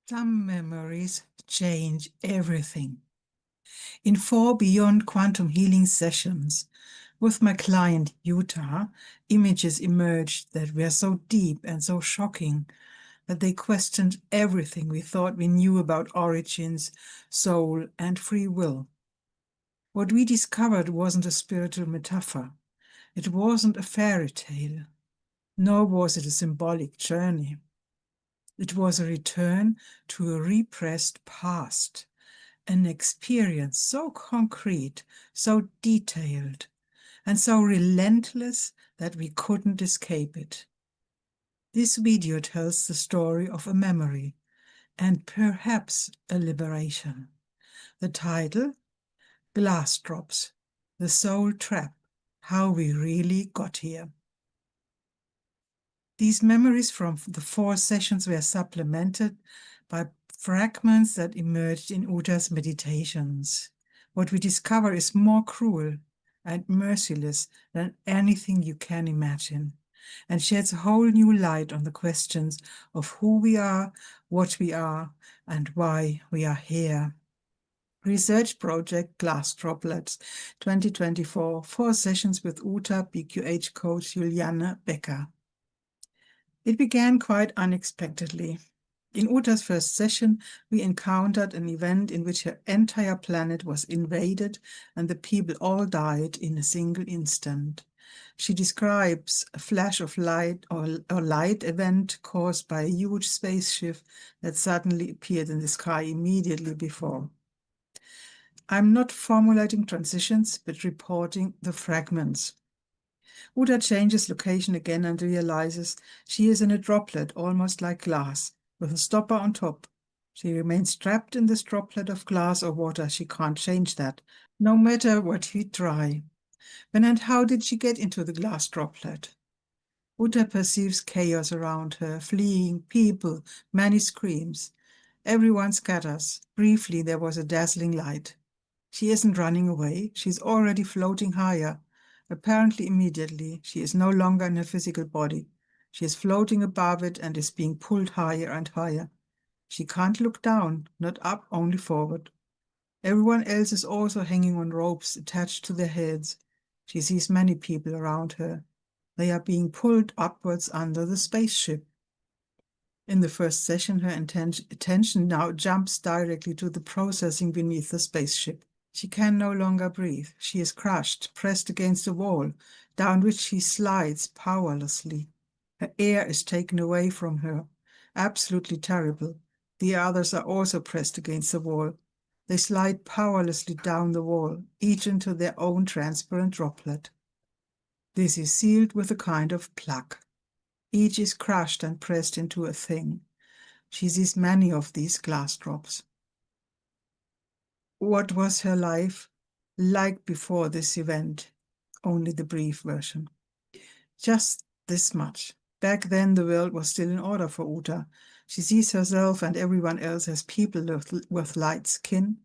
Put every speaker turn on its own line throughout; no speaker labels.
Some memories change everything. In 4 Beyond Quantum Healing sessions with my client Utah, images emerged that were so deep and so shocking that they questioned everything we thought we knew about origins, soul, and free will. What we discovered wasn't a spiritual metaphor. It wasn't a fairy tale, nor was it a symbolic journey. It was a return to a repressed past, an experience so concrete, so detailed, and so relentless that we couldn't escape it. This video tells the story of a memory and perhaps a liberation. The title, Glass Drops, The Soul Trap, How We Really Got Here. These memories from the 4 sessions were supplemented by fragments that emerged in Utta's meditations. What we discover is more cruel and merciless than anything you can imagine, and sheds a whole new light on the questions of who we are, what we are, and why we are here. Research Project Glass Droplets 2024, 4 sessions with Utta BQH coach Juliane Becker. It began quite unexpectedly. In Utta's first session, we encountered an event in which her entire planet was invaded and the people all died in a single instant. She describes a flash of light or light event caused by a huge spaceship that suddenly appeared in the sky immediately before. I'm not formulating transitions, but reporting the fragments. Utta changes location again and realizes she is in a droplet, almost like glass, with a stopper on top. She remains trapped in this droplet of glass or water. She can't change that, no matter what we try. When and how did she get into the glass droplet? Utta perceives chaos around her, fleeing people, many screams. Everyone scatters. Briefly, there was a dazzling light. She isn't running away. She's already floating higher. Apparently immediately, she is no longer in her physical body. She is floating above it and is being pulled higher and higher. She can't look down, not up, only forward. Everyone else is also hanging on ropes attached to their heads. She sees many people around her. They are being pulled upwards under the spaceship. In the first session, her attention now jumps directly to the processing beneath the spaceship. She can no longer breathe. She is crushed, pressed against a wall, down which she slides powerlessly. Her air is taken away from her. Absolutely terrible. The others are also pressed against the wall. They slide powerlessly down the wall, each into their own transparent droplet. This is sealed with a kind of plug. Each is crushed and pressed into a thing. She sees many of these glass drops. What was her life like before this event? Only the brief version. Just this much. Back then, the world was still in order for Utta. She sees herself and everyone else as people with light skin,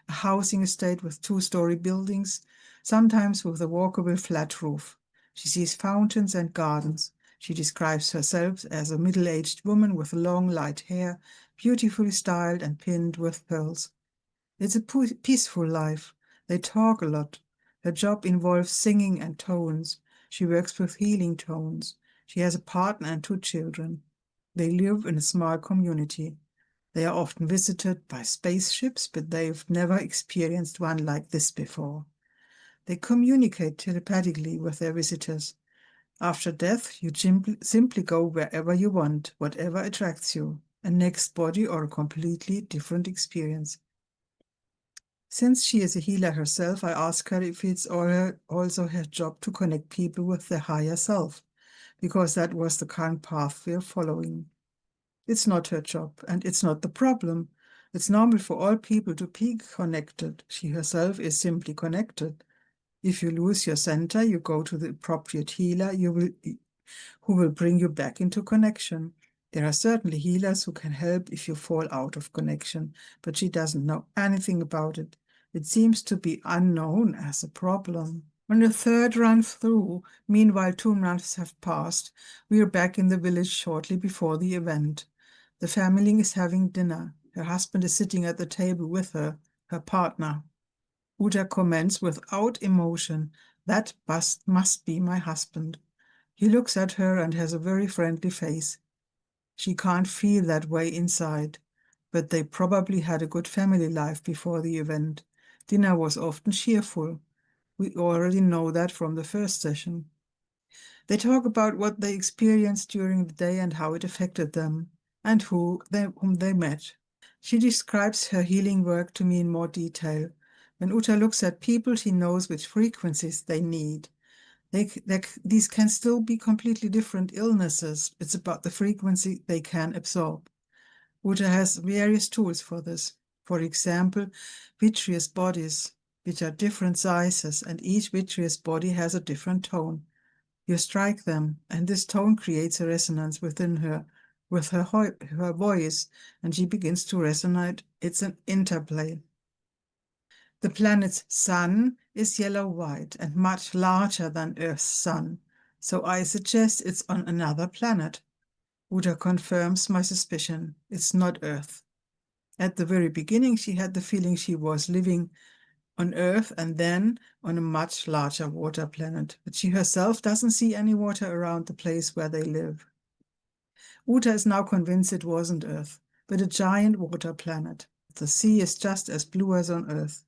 a housing estate with 2-story buildings, sometimes with a walkable flat roof. She sees fountains and gardens. She describes herself as a middle-aged woman with long light hair, beautifully styled and pinned with pearls. It's a peaceful life. They talk a lot. Her job involves singing and tones. She works with healing tones. She has a partner and 2 children. They live in a small community. They are often visited by spaceships, but they've never experienced one like this before. They communicate telepathically with their visitors. After death, you simply go wherever you want, whatever attracts you, a next body or a completely different experience. Since she is a healer herself, I ask her if it's also her job to connect people with their higher self, because that was the current path we're following. It's not her job, and it's not the problem. It's normal for all people to be connected. She herself is simply connected. If you lose your center, you go to the appropriate healer who will bring you back into connection. There are certainly healers who can help if you fall out of connection, but she doesn't know anything about it. It seems to be unknown as a problem. On the 3rd run through, meanwhile 2 months have passed, we are back in the village shortly before the event. The family is having dinner. Her husband is sitting at the table with her partner. Uta comments without emotion, "That must be my husband." He looks at her and has a very friendly face. She can't feel that way inside, but they probably had a good family life before the event. Dinner was often cheerful. We already know that from the first session. They talk about what they experienced during the day and how it affected them, and whom they met. She describes her healing work to me in more detail. When Uta looks at people, she knows which frequencies they need. These can still be completely different illnesses. It's about the frequency they can absorb. Uta has various tools for this. For example, vitreous bodies, which are different sizes, and each vitreous body has a different tone. You strike them, and this tone creates a resonance within her, with her voice, and she begins to resonate. It's an interplay. The planet's sun is yellow-white and much larger than Earth's sun, so I suggest it's on another planet. Uta confirms my suspicion. It's not Earth. At the very beginning, she had the feeling she was living on Earth and then on a much larger water planet, but she herself doesn't see any water around the place where they live. Uta is now convinced it wasn't Earth, but a giant water planet. The sea is just as blue as on Earth,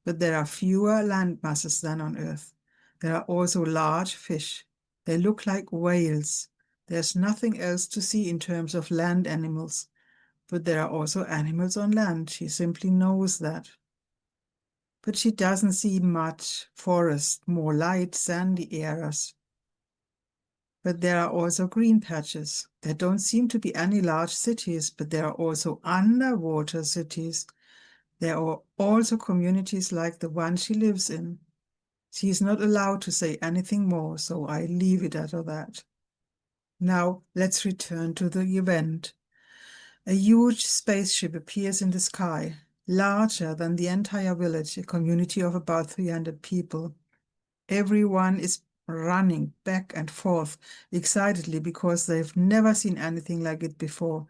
but there are fewer land masses than on Earth. There are also large fish. They look like whales. There's nothing else to see in terms of land animals, but there are also animals on land. She simply knows that. But she doesn't see much forest, more light, sandy areas. But there are also green patches. There don't seem to be any large cities, but there are also underwater cities. There are also communities like the one she lives in. She is not allowed to say anything more, so I leave it at that. Now, let's return to the event. A huge spaceship appears in the sky, larger than the entire village, a community of about 300 people. Everyone is running back and forth excitedly because they've never seen anything like it before,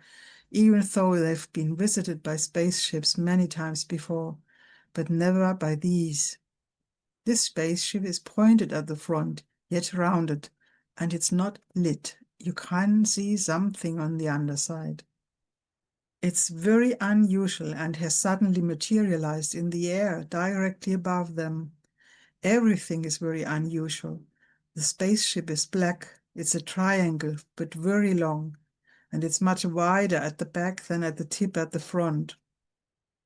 even though they've been visited by spaceships many times before, but never by these. This spaceship is pointed at the front, yet rounded, and it's not lit. You can see something on the underside. It's very unusual and has suddenly materialized in the air directly above them. Everything is very unusual. The spaceship is black. It's a triangle, but very long, and it's much wider at the back than at the tip at the front.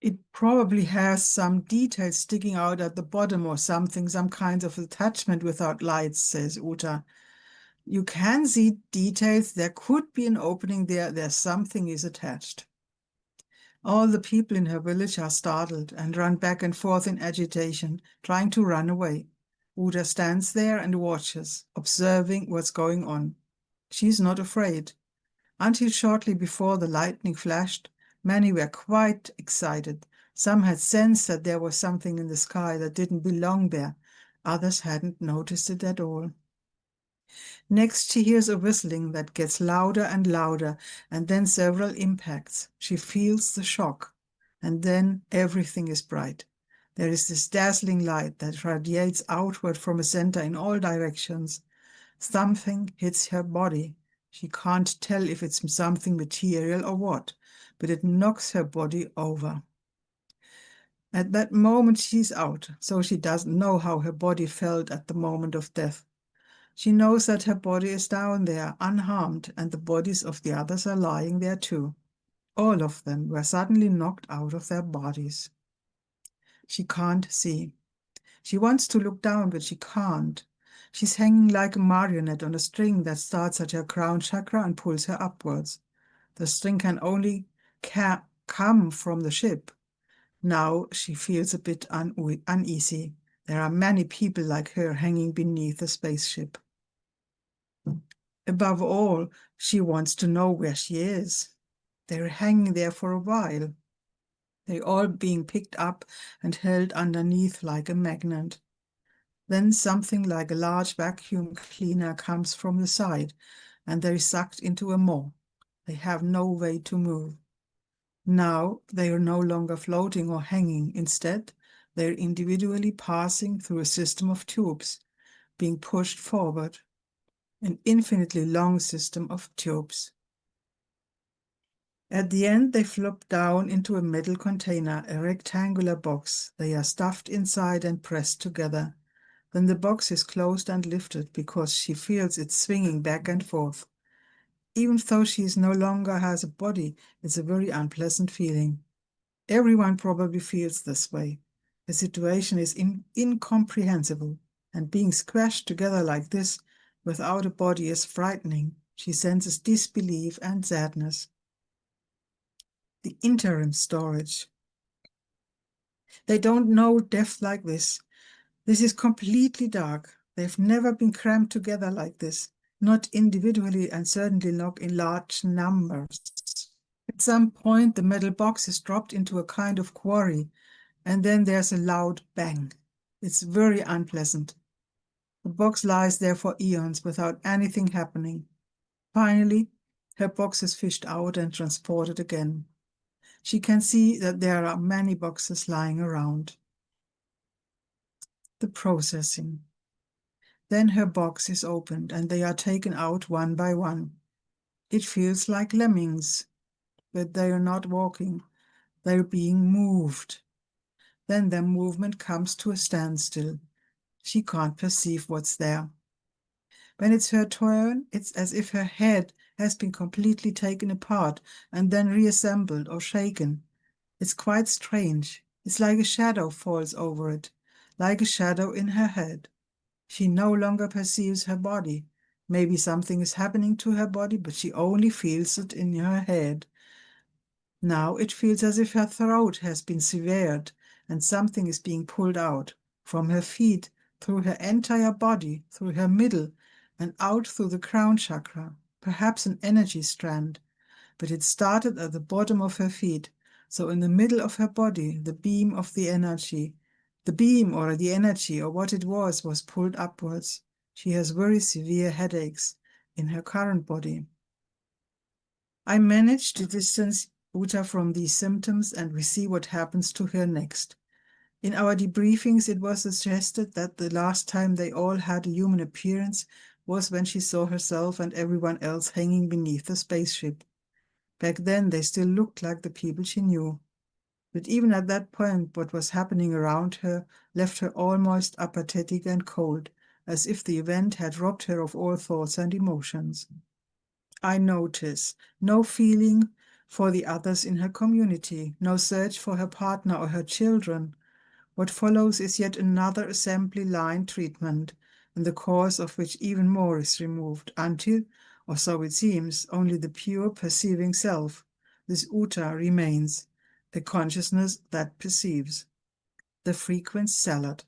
It probably has some details sticking out at the bottom or something, some kind of attachment without lights, says Uta. You can see details. There could be an opening there. Something is attached. All the people in her village are startled and run back and forth in agitation, trying to run away. Uta stands there and watches, observing what's going on. She's not afraid. Until shortly before the lightning flashed, many were quite excited. Some had sensed that there was something in the sky that didn't belong there. Others hadn't noticed it at all. Next, she hears a whistling that gets louder and louder, and then several impacts. She feels the shock, and then everything is bright. There is this dazzling light that radiates outward from a center in all directions. Something hits her body. She can't tell if it's something material or what, but it knocks her body over. At that moment, she's out, so she doesn't know how her body felt at the moment of death. She knows that her body is down there, unharmed, and the bodies of the others are lying there too. All of them were suddenly knocked out of their bodies. She can't see. She wants to look down, but she can't. She's hanging like a marionette on a string that starts at her crown chakra and pulls her upwards. The string can only come from the ship. Now she feels a bit uneasy. There are many people like her hanging beneath the spaceship. Above all, she wants to know where she is. They're hanging there for a while. They're all being picked up and held underneath like a magnet. Then something like a large vacuum cleaner comes from the side, and they're sucked into a maw. They have no way to move. Now they are no longer floating or hanging. Instead, they are individually passing through a system of tubes, being pushed forward, an infinitely long system of tubes. At the end, they flop down into a metal container, a rectangular box. They are stuffed inside and pressed together. Then the box is closed and lifted because she feels it swinging back and forth. Even though she no longer has a body, it's a very unpleasant feeling. Everyone probably feels this way. The situation is incomprehensible, and being squashed together like this without a body is frightening. She senses disbelief and sadness. The interim storage. They don't know death like this. This is completely dark. They've never been crammed together like this, not individually and certainly not in large numbers. At some point, the metal box is dropped into a kind of quarry, and then there's a loud bang. It's very unpleasant. The box lies there for eons without anything happening. Finally, her box is fished out and transported again. She can see that there are many boxes lying around. The processing. Then her box is opened and they are taken out one by one. It feels like lemmings, but they are not walking. They're being moved. Then their movement comes to a standstill. She can't perceive what's there. When it's her turn, it's as if her head has been completely taken apart and then reassembled or shaken. It's quite strange. It's like a shadow falls over it, like a shadow in her head. She no longer perceives her body. Maybe something is happening to her body, but she only feels it in her head. Now it feels as if her throat has been severed and something is being pulled out from her feet, through her entire body, through her middle, and out through the crown chakra, perhaps an energy strand. But it started at the bottom of her feet, so in the middle of her body, the beam of the energy, the beam or the energy or what it was pulled upwards. She has very severe headaches in her current body. I managed to distance Uta from these symptoms and we see what happens to her next. In our debriefings, it was suggested that the last time they all had a human appearance was when she saw herself and everyone else hanging beneath the spaceship. Back then, they still looked like the people she knew. But even at that point, what was happening around her left her almost apathetic and cold, as if the event had robbed her of all thoughts and emotions. I notice no feeling for the others in her community, no search for her partner or her children. What follows is yet another assembly line treatment, in the course of which even more is removed, until, or so it seems, only the pure perceiving self, this Uta, remains, a consciousness that perceives. The frequent salad.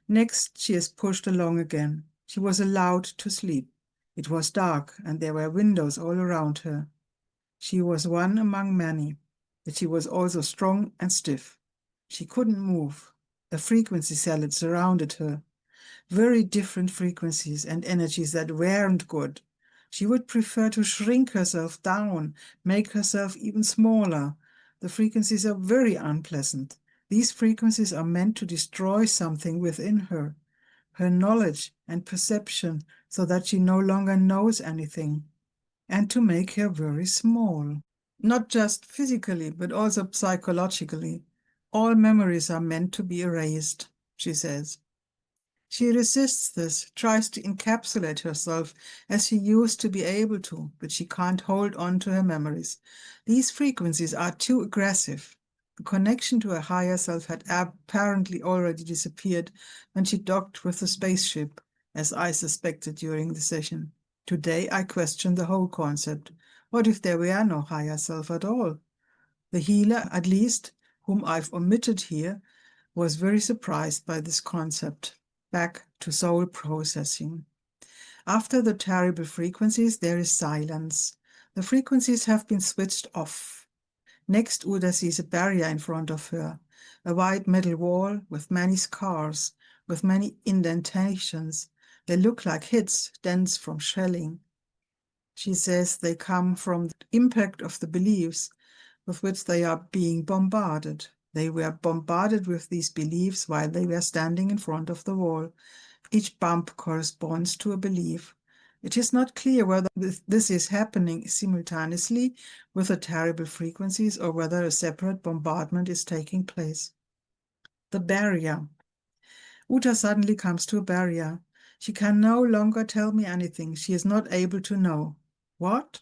Next, she is pushed along again. She was allowed to sleep. It was dark, and there were windows all around her. She was one among many, but she was also strong and stiff. She couldn't move. A frequency salad surrounded her. Very different frequencies and energies that weren't good. She would prefer to shrink herself down, make herself even smaller. The frequencies are very unpleasant. These frequencies are meant to destroy something within her, her knowledge and perception, so that she no longer knows anything, and to make her very small. Not just physically, but also psychologically. All memories are meant to be erased, she says. She resists this, tries to encapsulate herself as she used to be able to, but she can't hold on to her memories. These frequencies are too aggressive. The connection to her higher self had apparently already disappeared when she docked with the spaceship, as I suspected during the session. Today I question the whole concept. What if there were no higher self at all? The healer, at least, whom I've omitted here, was very surprised by this concept. Back to soul processing. After the terrible frequencies, there is silence. The frequencies have been switched off. Next, Uda sees a barrier in front of her, a white metal wall with many scars, with many indentations. They look like hits, dents from shelling. She says they come from the impact of the beliefs, with which they are being bombarded. They were bombarded with these beliefs while they were standing in front of the wall. Each bump corresponds to a belief. It is not clear whether this is happening simultaneously with the terrible frequencies or whether a separate bombardment is taking place. The barrier. Uta suddenly comes to a barrier. She can no longer tell me anything. She is not able to know. What?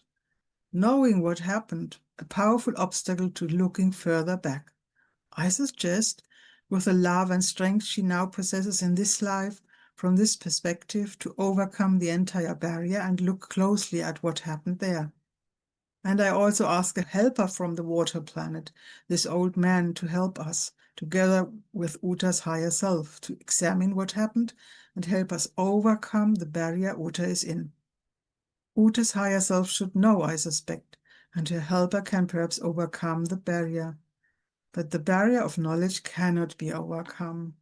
Knowing what happened, a powerful obstacle to looking further back. I suggest, with the love and strength she now possesses in this life, from this perspective, to overcome the entire barrier and look closely at what happened there. And I also ask a helper from the water planet, this old man, to help us, together with Uta's higher self, to examine what happened and help us overcome the barrier Uta is in. Uta's higher self should know, I suspect, and her helper can perhaps overcome the barrier. But the barrier of knowledge cannot be overcome.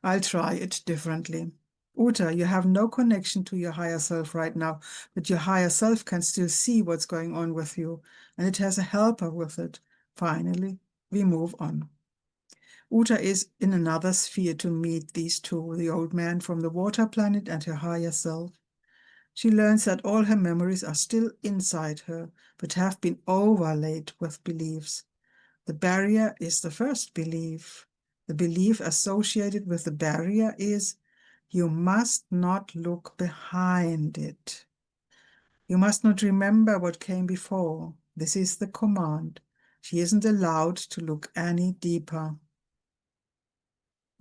I'll try it differently. Uta, you have no connection to your higher self right now, but your higher self can still see what's going on with you, and it has a helper with it. Finally, we move on. Uta is in another sphere to meet these two, the old man from the water planet and her higher self. She learns that all her memories are still inside her, but have been overlaid with beliefs. The barrier is the first belief. The belief associated with the barrier is, you must not look behind it. You must not remember what came before. This is the command. She isn't allowed to look any deeper.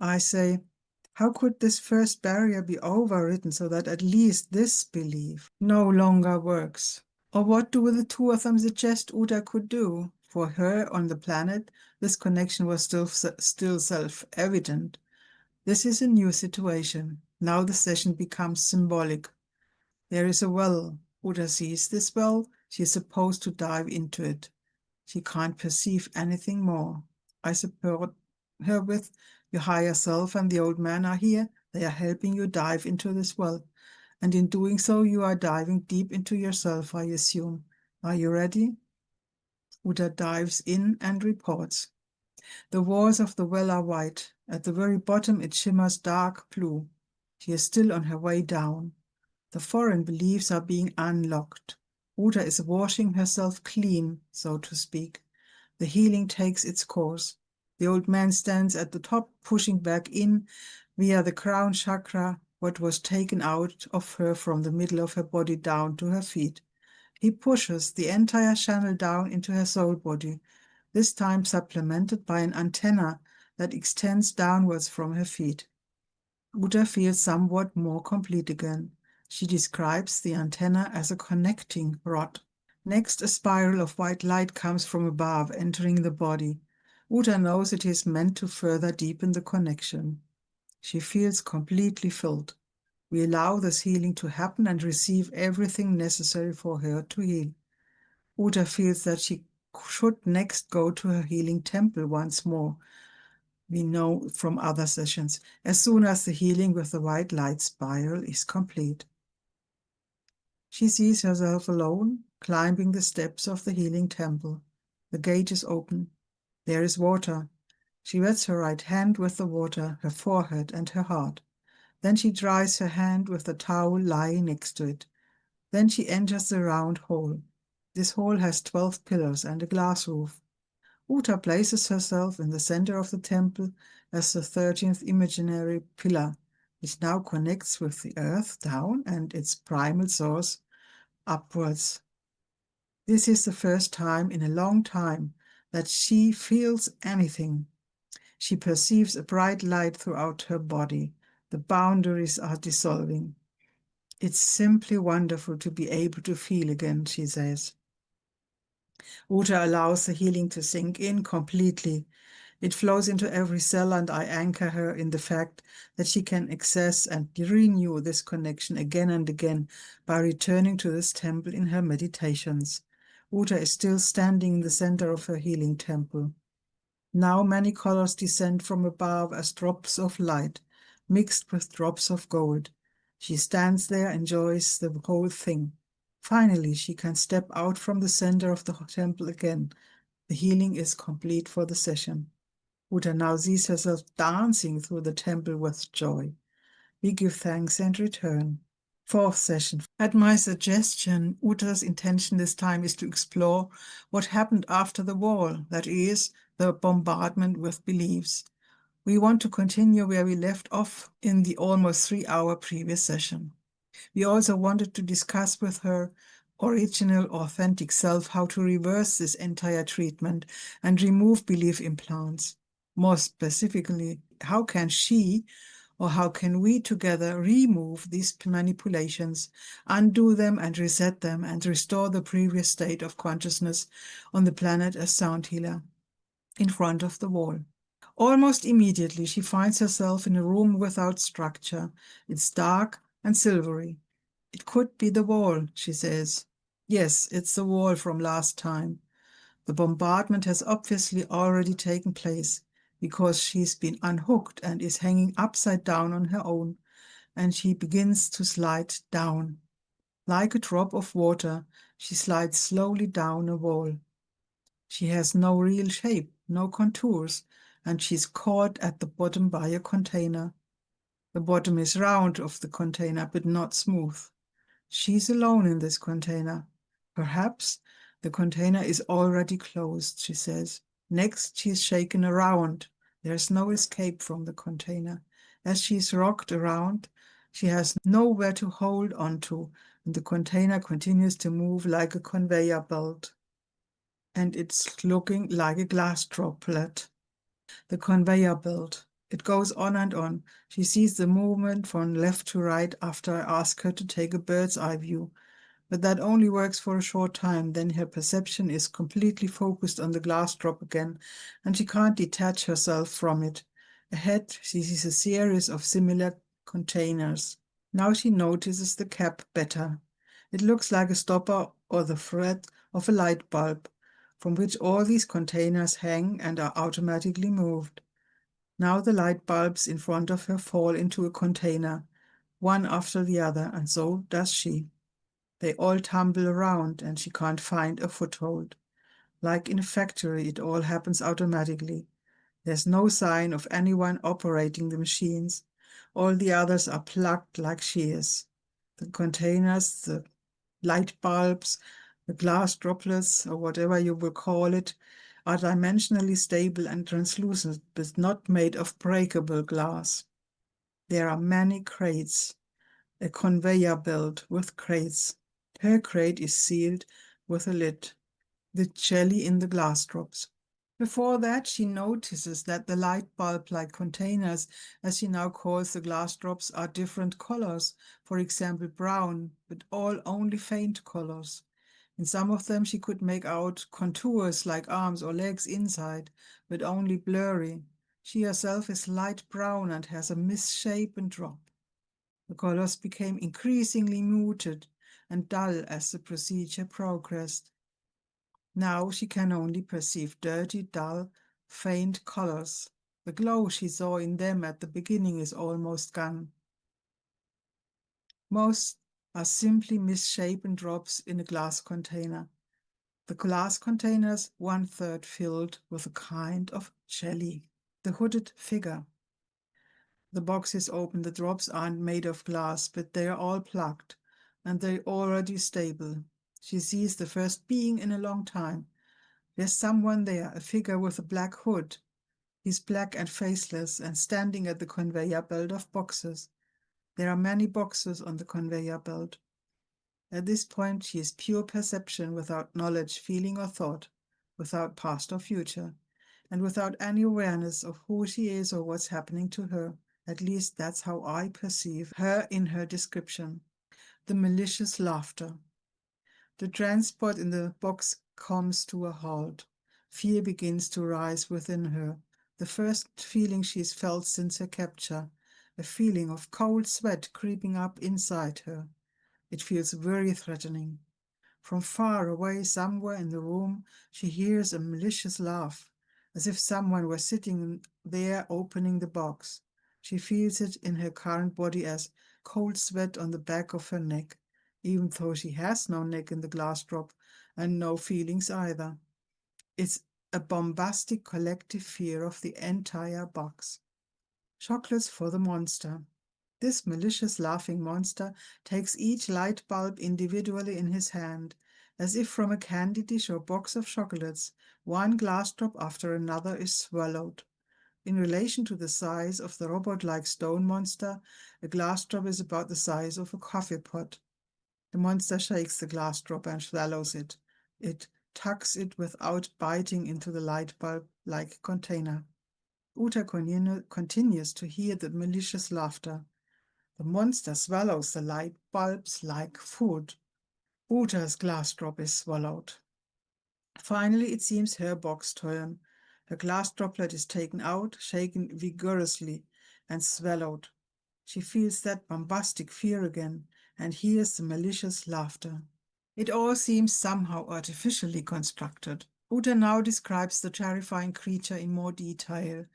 I say, how could this first barrier be overridden so that at least this belief no longer works? Or what do the two of them suggest Uta could do? For her on the planet, this connection was still self-evident. This is a new situation. Now the session becomes symbolic. There is a well. Uta sees this well. She is supposed to dive into it. She can't perceive anything more. I support her with, your higher self and the old man are here. They are helping you dive into this well. And in doing so, you are diving deep into yourself, I assume. Are you ready? Uta dives in and reports. The walls of the well are white. At the very bottom, it shimmers dark blue. She is still on her way down. The foreign beliefs are being unlocked. Uta is washing herself clean, so to speak. The healing takes its course. The old man stands at the top, pushing back in via the crown chakra what was taken out of her from the middle of her body down to her feet. He pushes the entire channel down into her soul body, this time supplemented by an antenna that extends downwards from her feet. Uta feels somewhat more complete again. She describes the antenna as a connecting rod. Next, a spiral of white light comes from above, entering the body. Uta knows it is meant to further deepen the connection. She feels completely filled. We allow this healing to happen and receive everything necessary for her to heal. Uta feels that she should next go to her healing temple once more. We know from other sessions, as soon as the healing with the white light spiral is complete. She sees herself alone, climbing the steps of the healing temple. The gate is open. There is water. She wets her right hand with the water, her forehead and her heart. Then she dries her hand with the towel lying next to it. Then she enters the round hall. This hall has 12 pillars and a glass roof. Uta places herself in the center of the temple as the 13th imaginary pillar, which now connects with the earth down and its primal source upwards. This is the first time in a long time that she feels anything. She perceives a bright light throughout her body. The boundaries are dissolving. It's simply wonderful to be able to feel again, she says. Uta allows the healing to sink in completely. It flows into every cell, and I anchor her in the fact that she can access and renew this connection again and again by returning to this temple in her meditations. Uta is still standing in the center of her healing temple. Now many colors descend from above as drops of light, mixed with drops of gold. She stands there, enjoys the whole thing. Finally, she can step out from the center of the temple again, The healing is complete for the session. Uta now sees herself dancing through the temple with joy. We give thanks and return. Fourth session. At my suggestion, Uta's intention this time is to explore what happened after the wall, that is, the bombardment with beliefs. We want to continue where we left off in the almost 3-hour previous session. We also wanted to discuss with her original, authentic self how to reverse this entire treatment and remove belief implants. More specifically, how can she or how can we together remove these manipulations, undo them and reset them and restore the previous state of consciousness on the planet as sound healer in front of the wall? Almost immediately, she finds herself in a room without structure. It's dark and silvery. It could be the wall, she says. Yes, it's the wall from last time. The bombardment has obviously already taken place because she's been unhooked and is hanging upside down on her own, and she begins to slide down. Like a drop of water, she slides slowly down a wall. She has no real shape, no contours, and she's caught at the bottom by a container. The bottom is round of the container, but not smooth. She's alone in this container. Perhaps the container is already closed, she says. Next, she's shaken around. There's no escape from the container. As she's rocked around, she has nowhere to hold onto, and the container continues to move like a conveyor belt. And it's looking like a glass droplet. The conveyor belt. It goes on and on. She sees the movement from left to right after I ask her to take a bird's eye view. But that only works for a short time. Then her perception is completely focused on the glass drop again, and she can't detach herself from it. Ahead, she sees a series of similar containers. Now she notices the cap better. It looks like a stopper or the thread of a light bulb, from which all these containers hang and are automatically moved. Now the light bulbs in front of her fall into a container, one after the other, and so does she. They all tumble around, and she can't find a foothold. Like in a factory, it all happens automatically. There's no sign of anyone operating the machines. All the others are plugged like she is. The containers, the light bulbs, the glass droplets, or whatever you will call it, are dimensionally stable and translucent, but not made of breakable glass. There are many crates, a conveyor belt with crates. Her crate is sealed with a lid, the jelly in the glass drops. Before that, she notices that the light bulb-like containers, as she now calls the glass drops, are different colors, for example, brown, but all only faint colors. In some of them, she could make out contours like arms or legs inside, but only blurry. She herself is light brown and has a misshapen drop. The colors became increasingly muted and dull as the procedure progressed. Now she can only perceive dirty, dull, faint colors. The glow she saw in them at the beginning is almost gone. Most are simply misshapen drops in a glass container. The glass containers 1/3 filled with a kind of jelly. The hooded figure. The box is open. The drops aren't made of glass, but they are all plugged, and they're already stable. She sees the first being in a long time. There's someone there, a figure with a black hood. He's black and faceless and standing at the conveyor belt of boxes. There are many boxes on the conveyor belt. At this point, she is pure perception without knowledge, feeling, or thought, without past or future, and without any awareness of who she is or what's happening to her. At least that's how I perceive her in her description. The malicious laughter. The transport in the box comes to a halt. Fear begins to rise within her. The first feeling she's felt since her capture, a feeling of cold sweat creeping up inside her. It feels very threatening. From far away, somewhere in the room, she hears a malicious laugh, as if someone were sitting there opening the box. She feels it in her current body as cold sweat on the back of her neck, even though she has no neck in the glass drop and no feelings either. It's a bombastic collective fear of the entire box. Chocolates for the monster. This malicious laughing monster takes each light bulb individually in his hand, as if from a candy dish or box of chocolates, one glass drop after another is swallowed. In relation to the size of the robot-like stone monster, a glass drop is about the size of a coffee pot. The monster shakes the glass drop and swallows it. It tucks it without biting into the light bulb-like container. Uta continues to hear the malicious laughter. The monster swallows the light bulbs like food. Uta's glass drop is swallowed. Finally, it seems her box's turn. Her glass droplet is taken out, shaken vigorously, and swallowed. She feels that bombastic fear again and hears the malicious laughter. It all seems somehow artificially constructed. Uta now describes the terrifying creature in more detail.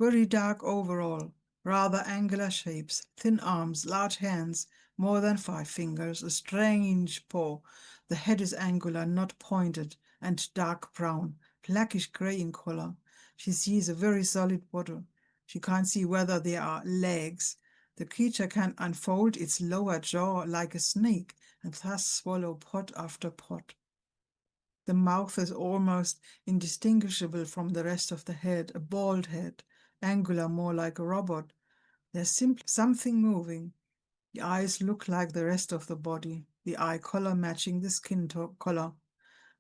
Very dark overall, rather angular shapes, thin arms, large hands, more than 5 fingers, a strange paw. The head is angular, not pointed, and dark brown, blackish grey in color. She sees a very solid bottle. She can't see whether there are legs. The creature can unfold its lower jaw like a snake and thus swallow pot after pot. The mouth is almost indistinguishable from the rest of the head, a bald head, angular, more like a robot. There's simply something moving. The eyes look like the rest of the body, the eye color matching the skin color.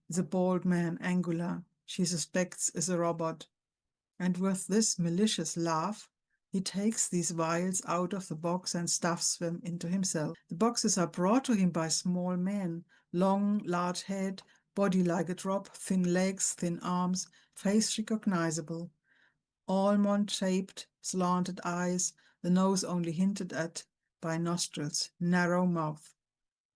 The bald man, angular, she suspects is a robot. And with this malicious laugh, he takes these vials out of the box and stuffs them into himself. The boxes are brought to him by small men, long, large head, body like a drop, thin legs, thin arms, face recognizable. Almond-shaped, slanted eyes, the nose only hinted at by nostrils, narrow mouth.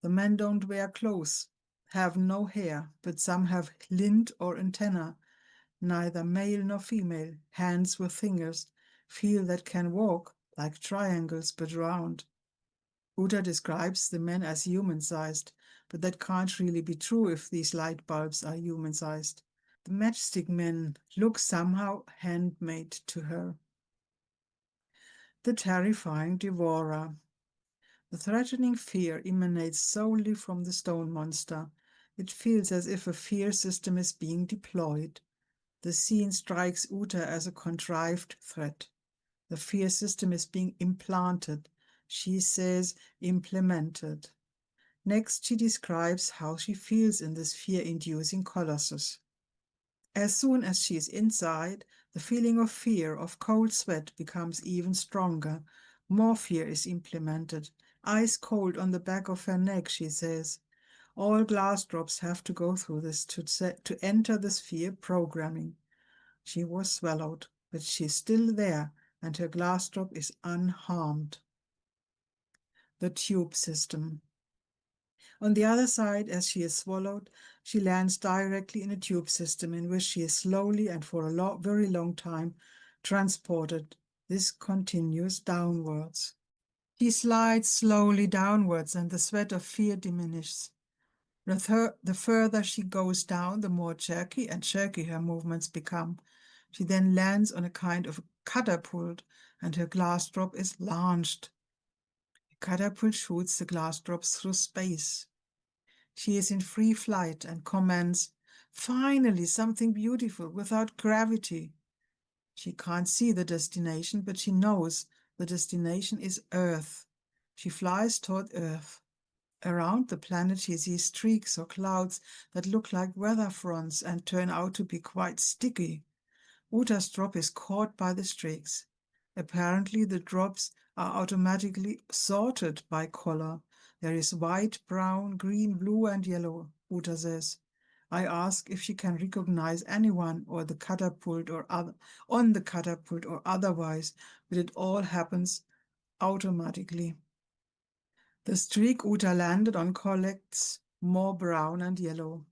The men don't wear clothes, have no hair, but some have lint or antenna, neither male nor female, hands with fingers, feel that can walk, like triangles but round. Uta describes the men as human-sized, but that can't really be true if these light bulbs are human-sized. The matchstick men look somehow handmade to her. The terrifying devourer. The threatening fear emanates solely from the stone monster. It feels as if a fear system is being deployed. The scene strikes Uta as a contrived threat. The fear system is being implanted. She says implemented. Next, she describes how she feels in this fear-inducing colossus. As soon as she is inside, the feeling of fear, of cold sweat, becomes even stronger. More fear is implemented. Ice cold on the back of her neck, she says. All glass drops have to go through this to enter this fear programming. She was swallowed, but she's still there, and her glass drop is unharmed. The tube system. On the other side, as she is swallowed, she lands directly in a tube system in which she is slowly and for a very long time transported. This continues downwards. She slides slowly downwards, and the sweat of fear diminishes. The further she goes down, the more jerky her movements become. She then lands on a kind of catapult, and her glass drop is launched. The catapult shoots the glass drops through space. She is in free flight and comments, "Finally, something beautiful without gravity." She can't see the destination, but she knows the destination is Earth. She flies toward Earth. Around the planet, she sees streaks or clouds that look like weather fronts and turn out to be quite sticky. Uta's drop is caught by the streaks. Apparently, the drops are automatically sorted by color. There is white, brown, green, blue, and yellow, Uta says. I ask if she can recognize anyone or the catapult or on the catapult or otherwise, but it all happens automatically. The streak Uta landed on collects more brown and yellow.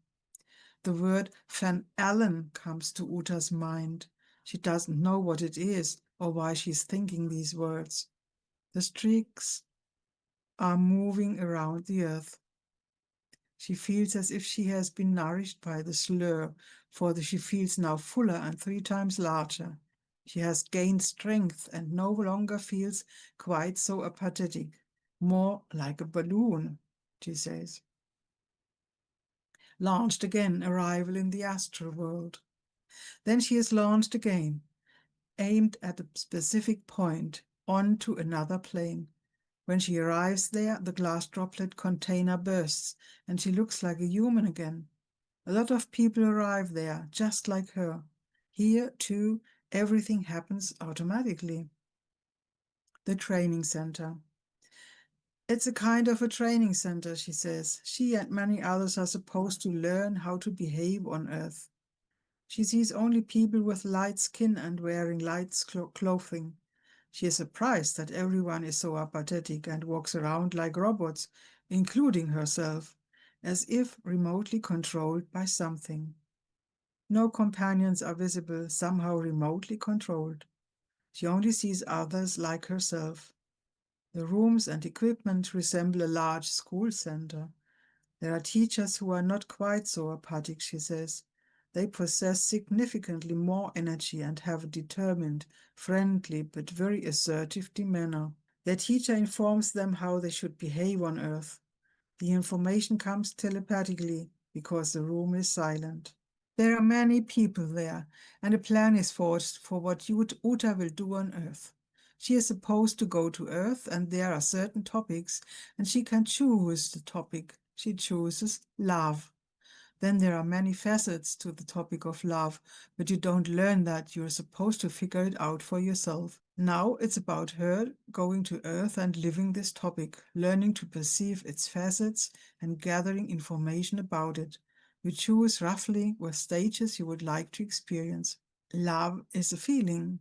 The word Van Allen comes to Uta's mind. She doesn't know what it is or why she's thinking these words. The streaks are moving around the earth. She feels as if she has been nourished by the slur, for she feels now fuller and 3 times larger. She has gained strength and no longer feels quite so apathetic, more like a balloon, she says. Launched again, arrival in the astral world. Then she is launched again, aimed at a specific point, on to another plane. When she arrives there, the glass droplet container bursts, and she looks like a human again. A lot of people arrive there, just like her. Here, too, everything happens automatically. The training center. It's a kind of a training center, she says. She and many others are supposed to learn how to behave on Earth. She sees only people with light skin and wearing light clothing. She is surprised that everyone is so apathetic and walks around like robots, including herself, as if remotely controlled by something. No companions are visible, somehow remotely controlled. She only sees others like herself. The rooms and equipment resemble a large school center. There are teachers who are not quite so apathic, she says. They possess significantly more energy and have a determined, friendly, but very assertive demeanor. Their teacher informs them how they should behave on Earth. The information comes telepathically because the room is silent. There are many people there, and a plan is forged for what Uta will do on Earth. She is supposed to go to Earth, and there are certain topics, and she can choose the topic. She chooses love. Then there are many facets to the topic of love, but you don't learn that. You're supposed to figure it out for yourself. Now it's about her going to Earth and living this topic, learning to perceive its facets and gathering information about it. You choose roughly what stages you would like to experience. Love is a feeling.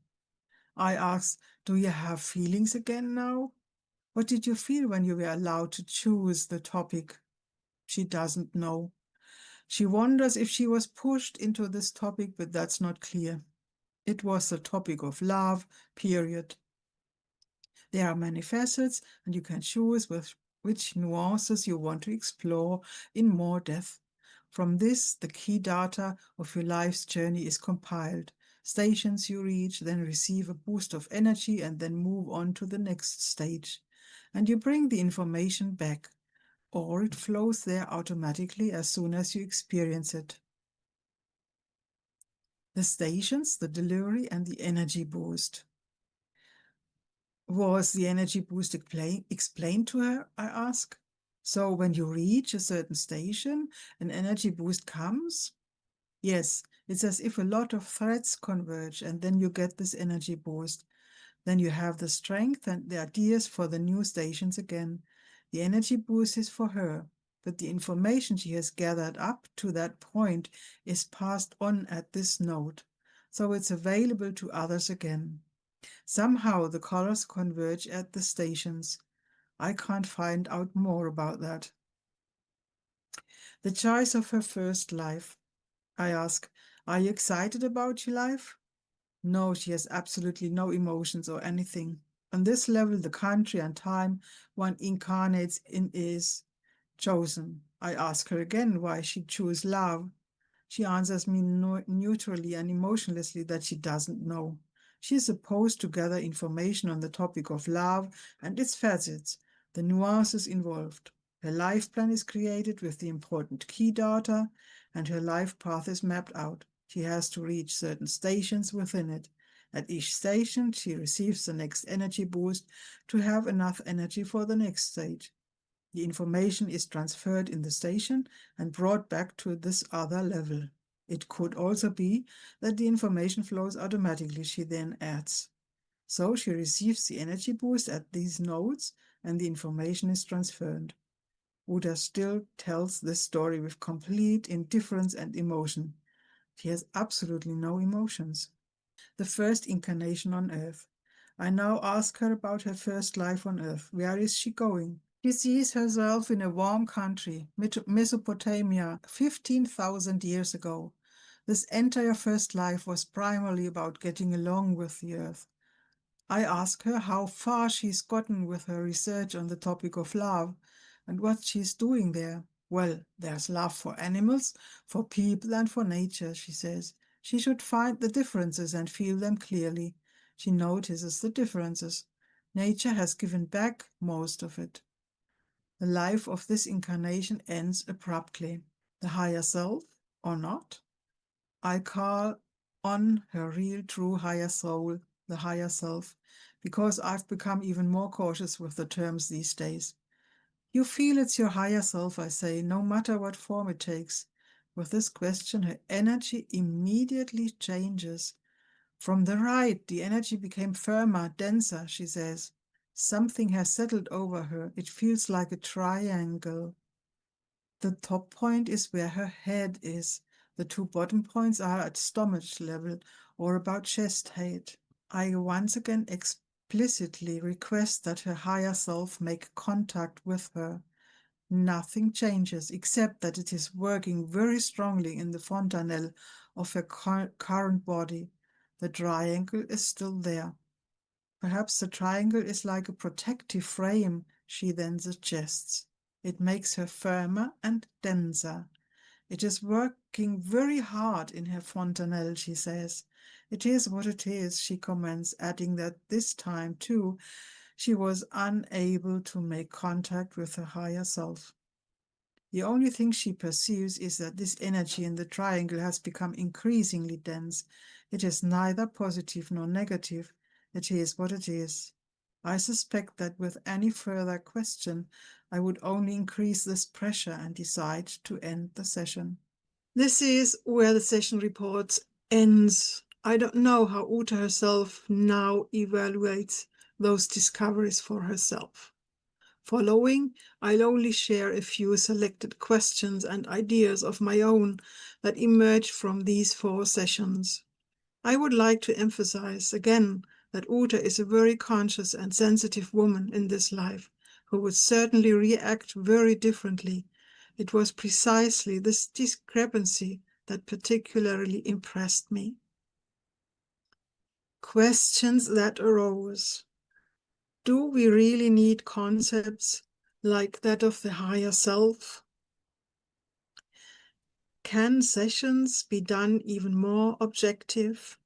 I asked, do you have feelings again now? What did you feel when you were allowed to choose the topic? She doesn't know. She wonders if she was pushed into this topic, but that's not clear. It was the topic of love, period. There are many facets, and you can choose which nuances you want to explore in more depth. From this, the key data of your life's journey is compiled. Stations you reach, then receive a boost of energy, and then move on to the next stage. And you bring the information back, or it flows there automatically as soon as you experience it. The stations, the delivery, and the energy boost. Was the energy boost explained to her? I ask. So when you reach a certain station, an energy boost comes? Yes, it's as if a lot of threads converge and then you get this energy boost. Then you have the strength and the ideas for the new stations again. The energy boost is for her, but the information she has gathered up to that point is passed on at this node. So it's available to others again. Somehow the colors converge at the stations. I can't find out more about that. The choice of her first life. I ask, are you excited about your life? No, she has absolutely no emotions or anything. On this level, the country and time one incarnates in is chosen. I ask her again why she chose love. She answers me neutrally and emotionlessly that she doesn't know. She is supposed to gather information on the topic of love and its facets, the nuances involved. Her life plan is created with the important key data, and her life path is mapped out. She has to reach certain stations within it. At each station, she receives the next energy boost to have enough energy for the next stage. The information is transferred in the station and brought back to this other level. It could also be that the information flows automatically, she then adds. So she receives the energy boost at these nodes and the information is transferred. Uda still tells this story with complete indifference and emotion. She has absolutely no emotions. The first incarnation on Earth. I now ask her about her first life on Earth. Where is she going? She sees herself in a warm country, Mesopotamia, 15,000 years ago. This entire first life was primarily about getting along with the Earth. I ask her how far she's gotten with her research on the topic of love and what she's doing there. Well, there's love for animals, for people, and for nature, she says. She should find the differences and feel them clearly. She notices the differences. Nature has given back most of it. The life of this incarnation ends abruptly. The higher self, or not? I call on her real, true higher soul, the higher self, because I've become even more cautious with the terms these days. You feel it's your higher self, I say, no matter what form it takes. With this question, her energy immediately changes. From the right, the energy became firmer, denser, she says. Something has settled over her. It feels like a triangle. The top point is where her head is. The two bottom points are at stomach level or about chest height. I once again explicitly request that her higher self make contact with her. Nothing changes except that it is working very strongly in the fontanelle of her current body. The triangle is still there. Perhaps the triangle is like a protective frame, she then suggests. It makes her firmer and denser. It is working very hard in her fontanelle, she says. It is what it is, she comments, adding that this time, too, she was unable to make contact with her higher self. The only thing she perceives is that this energy in the triangle has become increasingly dense. It is neither positive nor negative. It is what it is. I suspect that with any further question, I would only increase this pressure and decide to end the session. This is where the session report ends. I don't know how Uta herself now evaluates those discoveries for herself. Following, I'll only share a few selected questions and ideas of my own that emerged from these 4 sessions. I would like to emphasize again that Uta is a very conscious and sensitive woman in this life, who would certainly react very differently. It was precisely this discrepancy that particularly impressed me. Questions that arose. Do we really need concepts like that of the higher self? Can sessions be done even more objective?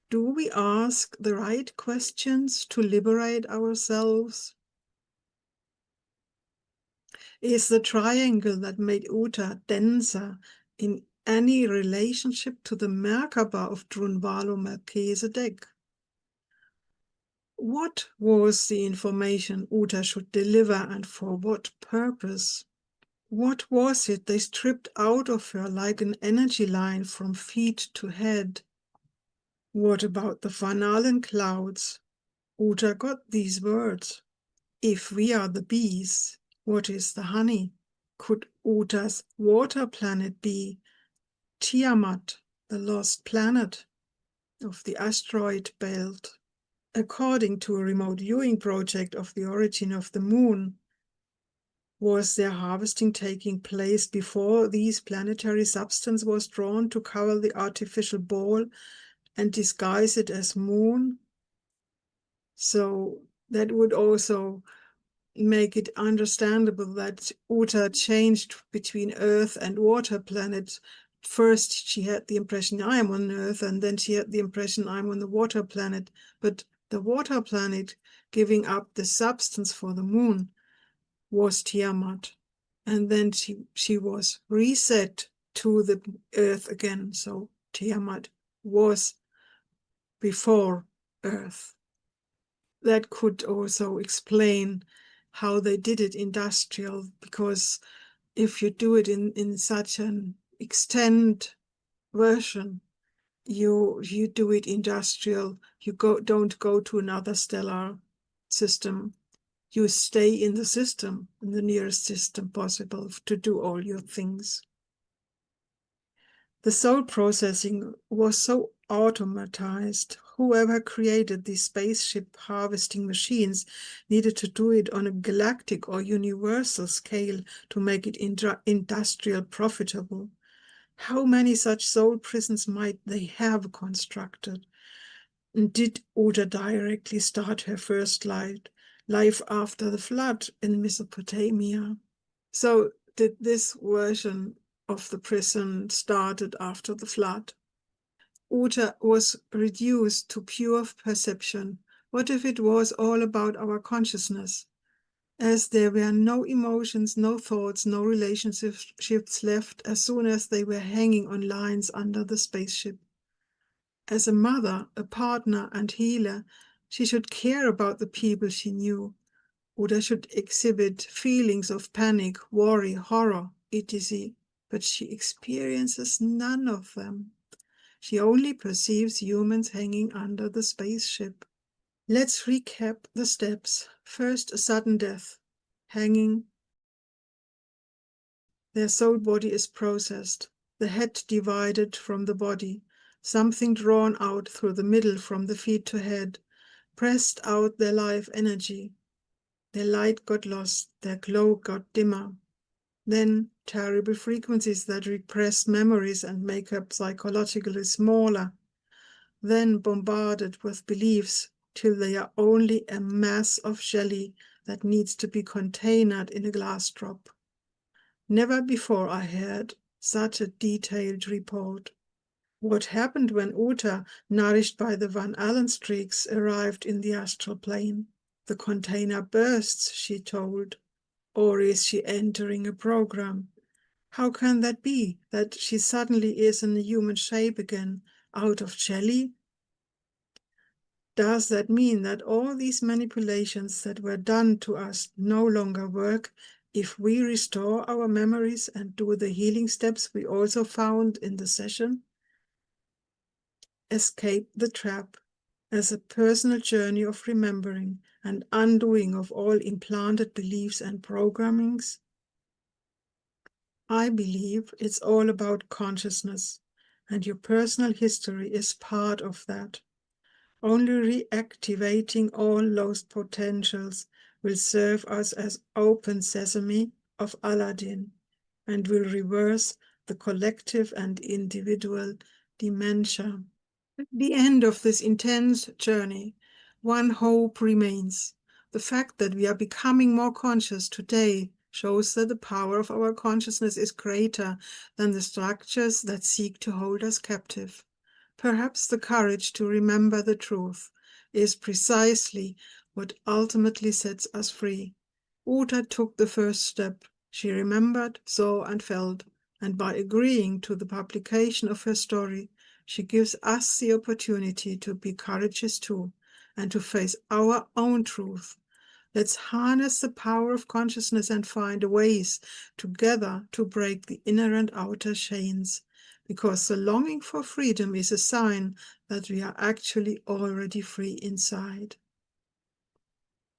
Do we ask the right questions to liberate ourselves? Is the triangle that made Uta denser in any relationship to the Merkaba of Drunvalo Melchizedek? What was the information Uta should deliver and for what purpose? What was it they stripped out of her like an energy line from feet to head? What about the Vanalen clouds? Uta got these words. If we are the bees, what is the honey? Could Uta's water planet be Tiamat, the lost planet of the asteroid belt? According to a remote viewing project of the origin of the moon, was their harvesting taking place before these planetary substance was drawn to cover the artificial ball and disguise it as moon? So that would also make it understandable that Uta changed between Earth and water planet. First, she had the impression I am on Earth, and then she had the impression I'm on the water planet. But the water planet giving up the substance for the moon was Tiamat. And then she was reset to the Earth again. So Tiamat was before Earth. That could also explain how they did it industrial, because if you do it in such an extended version, you do it industrial, you don't go to another stellar system. You stay in the system, in the nearest system possible to do all your things. The soul processing was so automatized. Whoever created these spaceship harvesting machines needed to do it on a galactic or universal scale to make it industrial profitable. How many such soul prisons might they have constructed? And did Uta directly start her first life after the flood in Mesopotamia?
So did this version of the prison started after the flood? Uta was reduced to pure perception. What if it was all about our consciousness? As there were no emotions, no thoughts, no relationships left as soon as they were hanging on lines under the spaceship. As a mother, a partner, and healer, she should care about the people she knew. Uta should exhibit feelings of panic, worry, horror, etc. But she experiences none of them. She only perceives humans hanging under the spaceship. Let's recap the steps. First, a sudden death. Hanging. Their soul body is processed. The head divided from the body. Something drawn out through the middle from the feet to head. Pressed out their life energy. Their light got lost. Their glow got dimmer. Then terrible frequencies that repress memories and make up psychologically smaller. Then bombarded with beliefs till they are only a mass of jelly that needs to be containered in a glass drop. Never before I heard such a detailed report. What happened when Uta, nourished by the Van Allen streaks, arrived in the astral plane? The container bursts, she told. Or is she entering a program? How can that be, that she suddenly is in a human shape again, out of jelly? Does that mean that all these manipulations that were done to us no longer work if we restore our memories and do the healing steps we also found in the session? Escape the trap as a personal journey of remembering and undoing of all implanted beliefs and programmings? I believe it's all about consciousness, and your personal history is part of that. Only reactivating all lost potentials will serve us as open sesame of Aladdin and will reverse the collective and individual dementia. At the end of this intense journey, one hope remains. The fact that we are becoming more conscious today shows that the power of our consciousness is greater than the structures that seek to hold us captive. Perhaps the courage to remember the truth is precisely what ultimately sets us free. Uta took the first step. She remembered, saw, and felt, and by agreeing to the publication of her story, she gives us the opportunity to be courageous too, and to face our own truth. Let's harness the power of consciousness and find ways together to break the inner and outer chains, because the longing for freedom is a sign that we are actually already free inside.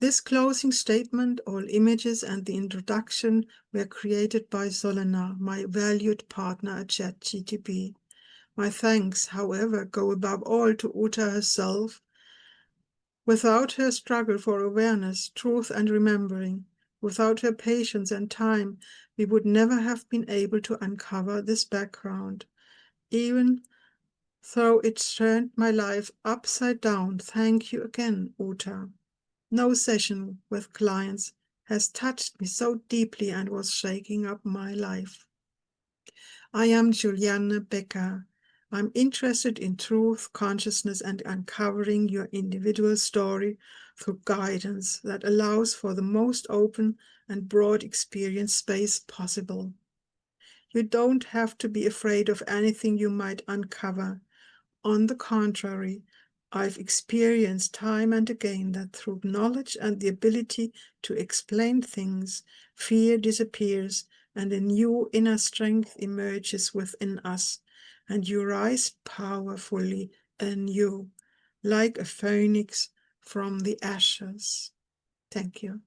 This closing statement, all images and the introduction were created by Solena, my valued partner at ChatGTP. My thanks, however, go above all to Uta herself. Without her struggle for awareness, truth, and remembering, without her patience and time, we would never have been able to uncover this background. Even though it turned my life upside down, thank you again, Uta. No session with clients has touched me so deeply and was shaking up my life. I am Juliane Becker. I'm interested in truth, consciousness, and uncovering your individual story through guidance that allows for the most open and broad experience space possible. You don't have to be afraid of anything you might uncover. On the contrary, I've experienced time and again that through knowledge and the ability to explain things, fear disappears and a new inner strength emerges within us, and you rise powerfully anew, like a phoenix from the ashes. Thank you.